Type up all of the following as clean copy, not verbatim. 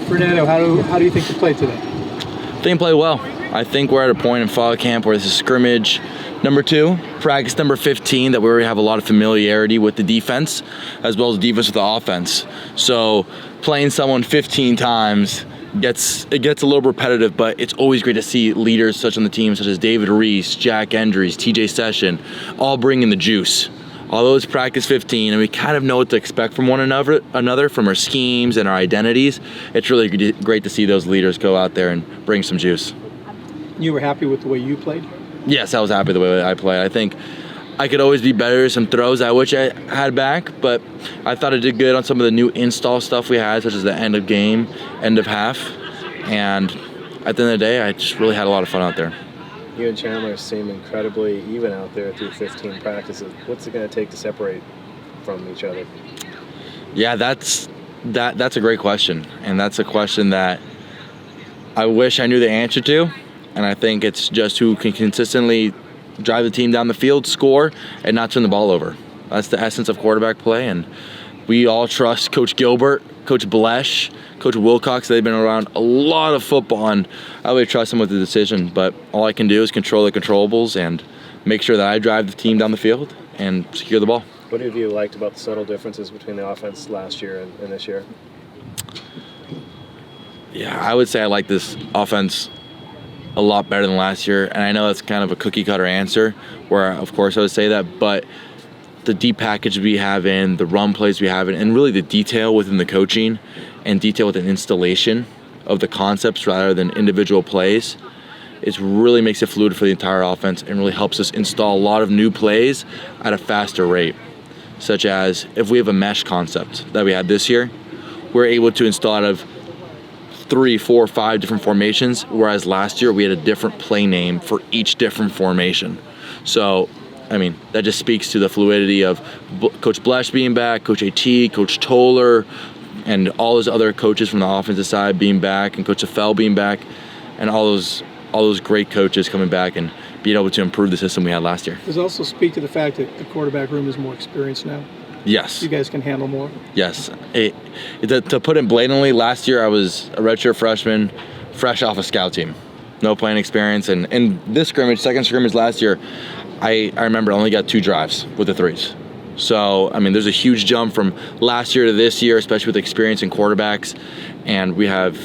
Fernando, how do you think you played today? I think I played well. I think we're at a point in fall camp where this is scrimmage number 2, practice number 15, that we already have a lot of familiarity with the defense as well as defense with the offense. So playing someone 15 times it gets a little repetitive, but it's always great to see leaders such on the team, such as David Reese, Jack Endries, TJ Session, all bringing the juice. Although it's practice 15 and we kind of know what to expect from one another from our schemes and our identities, it's really great to see those leaders go out there and bring some juice. You were happy with the way you played? Yes, I was happy with the way I played. I think I could always be better. Some throws I wish I had back, but I thought I did good on some of the new install stuff we had, such as the end of game, end of half. And at the end of the day, I just really had a lot of fun out there. You and Chandler seem incredibly even out there through 15 practices. What's it going to take to separate from each other? Yeah, that's a great question. And that's a question that I wish I knew the answer to. And I think it's just who can consistently drive the team down the field, score, and not turn the ball over. That's the essence of quarterback play, and we all trust Coach Gilbert, Coach Blesh, Coach Wilcox. They've been around a lot of football, and I really trust them with the decision. But all I can do is control the controllables and make sure that I drive the team down the field and secure the ball. What have you liked about the subtle differences between the offense last year and this year? Yeah, I would say I like this offense a lot better than last year, and I know that's kind of a cookie cutter answer where of course I would say that, but the deep package we have in, the run plays we have in, and really the detail within the coaching and detail within installation of the concepts rather than individual plays, it really makes it fluid for the entire offense and really helps us install a lot of new plays at a faster rate. Such as if we have a mesh concept that we had this year, we're able to install out of 3, 4, 5 different formations, whereas last year we had a different play name for each different formation. So, I mean, that just speaks to the fluidity of Coach Blesh being back, Coach AT, Coach Toller, and all those other coaches from the offensive side being back, and Coach Affel being back, and all those great coaches coming back and being able to improve the system we had last year. Does it also speak to the fact that the quarterback room is more experienced now? Yes. You guys can handle more? Yes. To put it blatantly, last year I was a redshirt freshman, fresh off a scout team. No playing experience. And in this scrimmage, second scrimmage last year, I remember I only got 2 drives with the 3s. So, I mean, there's a huge jump from last year to this year, especially with experience in quarterbacks. And we have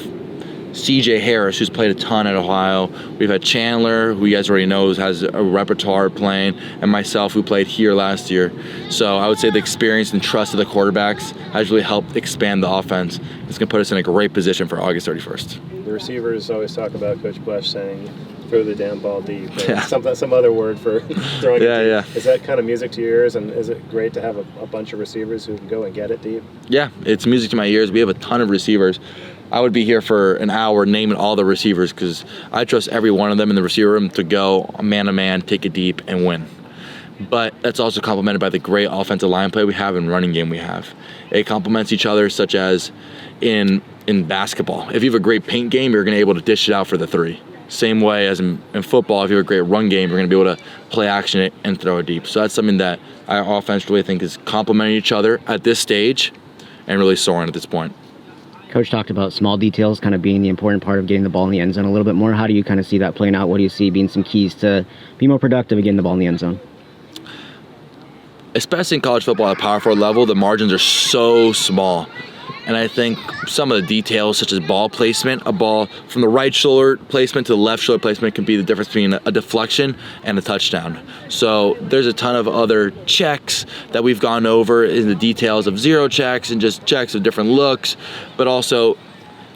CJ Harris, who's played a ton at Ohio. We've had Chandler, who you guys already know has a repertoire playing, and myself, who played here last year. So I would say the experience and trust of the quarterbacks has really helped expand the offense. It's going to put us in a great position for August 31st. The receivers always talk about Coach Blesh saying, throw the damn ball deep. Yeah. Some other word for throwing it deep. Yeah. Is that kind of music to your ears, and is it great to have a bunch of receivers who can go and get it deep? Yeah, it's music to my ears. We have a ton of receivers. I would be here for an hour naming all the receivers because I trust every one of them in the receiver room to go man-to-man, take it deep, and win. But that's also complemented by the great offensive line play we have and running game we have. It complements each other, such as in basketball. If you have a great paint game, you're going to be able to dish it out for the 3. Same way as in football, if you have a great run game, you're going to be able to play action it and throw it deep. So that's something that our offense really think is complementing each other at this stage and really soaring at this point. Coach talked about small details kind of being the important part of getting the ball in the end zone a little bit more. How do you kind of see that playing out? What do you see being some keys to be more productive and getting the ball in the end zone? Especially in college football at a Power 4 level, the margins are so small. And I think some of the details, such as ball placement, a ball from the right shoulder placement to the left shoulder placement can be the difference between a deflection and a touchdown. So there's a ton of other checks that we've gone over in the details of zero checks and just checks of different looks, but also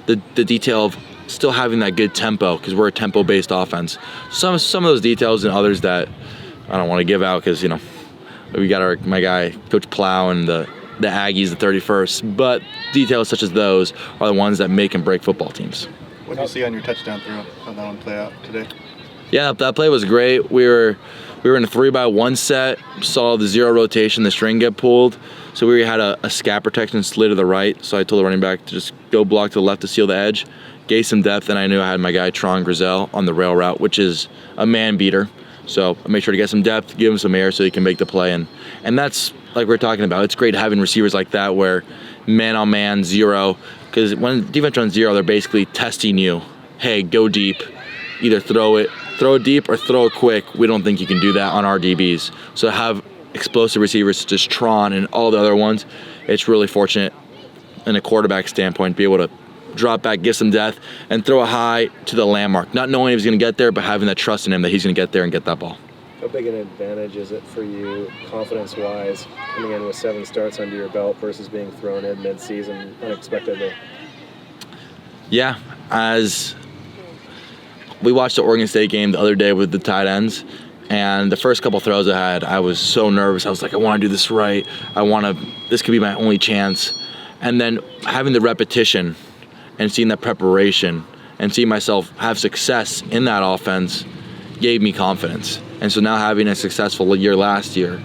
the detail of still having that good tempo because we're a tempo-based offense. Some of those details and others that I don't want to give out because, you know, we got my guy, Coach Plow, and the Aggies, the 31st, but details such as those are the ones that make and break football teams. What did you see on your touchdown throw? How that one play out today? Yeah, that play was great. We were in a 3-by-1 set, saw the zero rotation, the string get pulled, so we had a scat protection slid to the right, so I told the running back to just go block to the left to seal the edge, gave some depth, and I knew I had my guy Tron Grizel on the rail route, which is a man beater. So I made sure to get some depth, give him some air so he can make the play. And that's, like we're talking about, it's great having receivers like that where man-on-man, zero, Because when defense runs zero, they're basically testing you. Hey, go deep. Either throw it deep or throw it quick. We don't think you can do that on our DBs. So have explosive receivers such as Tron and all the other ones. It's really fortunate in a quarterback standpoint to be able to drop back, give some depth, and throw it high to the landmark. Not knowing if he's going to get there, but having that trust in him that he's going to get there and get that ball. How big an advantage is it for you, confidence-wise, coming in with 7 starts under your belt versus being thrown in mid-season unexpectedly? Yeah, as we watched the Oregon State game the other day with the tight ends, and the first couple throws I had, I was so nervous. I was like, I want to do this right. This could be my only chance. And then having the repetition and seeing that preparation and seeing myself have success in that offense gave me confidence. And so now having a successful year last year,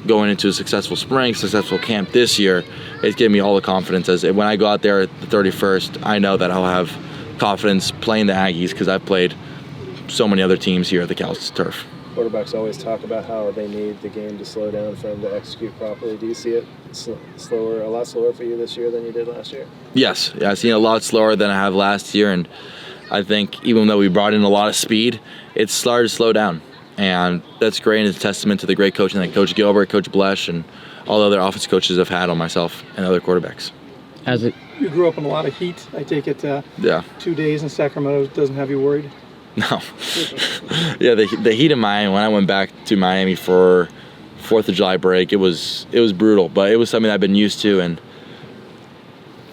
going into a successful spring, successful camp this year, it's given me all the confidence. As when I go out there at the 31st, I know that I'll have confidence playing the Aggies because I've played so many other teams here at the Cal's turf. Quarterbacks always talk about how they need the game to slow down for them to execute properly. Do you see it a lot slower for you this year than you did last year? Yes, I've seen it a lot slower than I have last year, and I think even though we brought in a lot of speed, it's started to slow down. And that's great, and it's a testament to the great coaching that Coach Gilbert, Coach Blesh, and all the other offensive coaches have had on myself and other quarterbacks. You grew up in a lot of heat. I take it 2 days in Sacramento doesn't have you worried? No. Yeah, the heat in Miami, when I went back to Miami for 4th of July break, it was brutal, but it was something I've been used to. And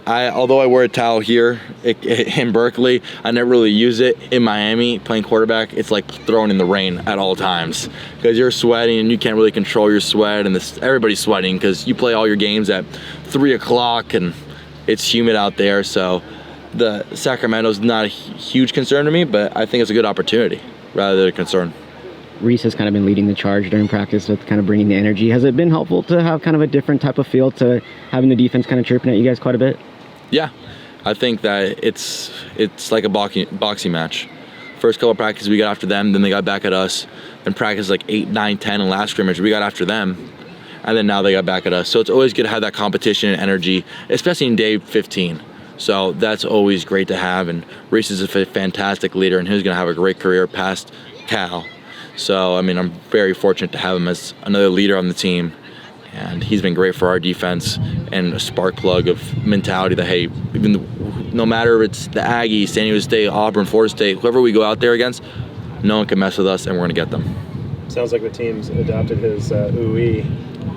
although I wear a towel here in Berkeley, I never really use it. In Miami, playing quarterback, it's like throwing in the rain at all times because you're sweating and you can't really control your sweat, and everybody's sweating because you play all your games at 3 o'clock and it's humid out there. So the Sacramento's not a huge concern to me, but I think it's a good opportunity rather than a concern. Reese has kind of been leading the charge during practice with kind of bringing the energy. Has it been helpful to have kind of a different type of feel to having the defense kind of chirping at you guys quite a bit? Yeah, I think that it's like a boxing match. First couple of practices we got after them, then they got back at us. Then practice like 8, 9, 10 and last scrimmage we got after them, and then now they got back at us. So it's always good to have that competition and energy, especially in day 15. So that's always great to have, and Reese is a fantastic leader, and he's going to have a great career past Cal. So, I mean, I'm very fortunate to have him as another leader on the team, and he's been great for our defense and a spark plug of mentality that, hey, no matter if it's the Aggies, San Diego State, Auburn, Florida State, whoever we go out there against, no one can mess with us, and we're going to get them. Sounds like the team's adopted his ooh-ee.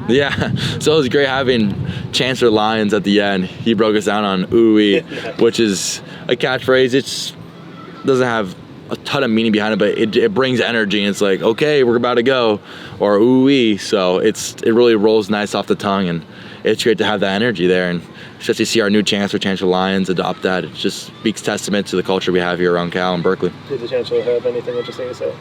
Yeah, so it was great having Chancellor Lyons at the end. He broke us down on ooh-wee, which is a catchphrase. It doesn't have a ton of meaning behind it, but it brings energy, and it's like, okay, we're about to go, or ooh-wee. So it really rolls nice off the tongue, and it's great to have that energy there. And just to see our new Chancellor Lyons, adopt that, it just speaks testament to the culture we have here around Cal and Berkeley. Did the Chancellor have anything interesting to say?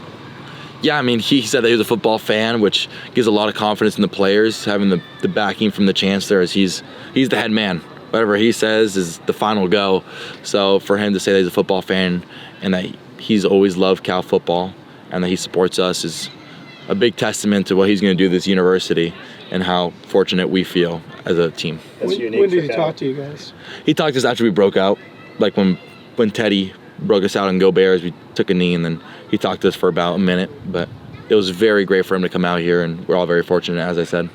Yeah, I mean, he said that he was a football fan, which gives a lot of confidence in the players, having the backing from the Chancellor, as he's the head man. Whatever he says is the final go. So for him to say that he's a football fan and that he's always loved Cal football and that he supports us is a big testament to what he's going to do this university and how fortunate we feel as a team. That's unique. When did he for Cal. talk to you guys? He talked to us after we broke out, like when Teddy broke us out on Go Bears, we took a knee, and then he talked to us for about a minute. But it was very great for him to come out here, and we're all very fortunate, as I said.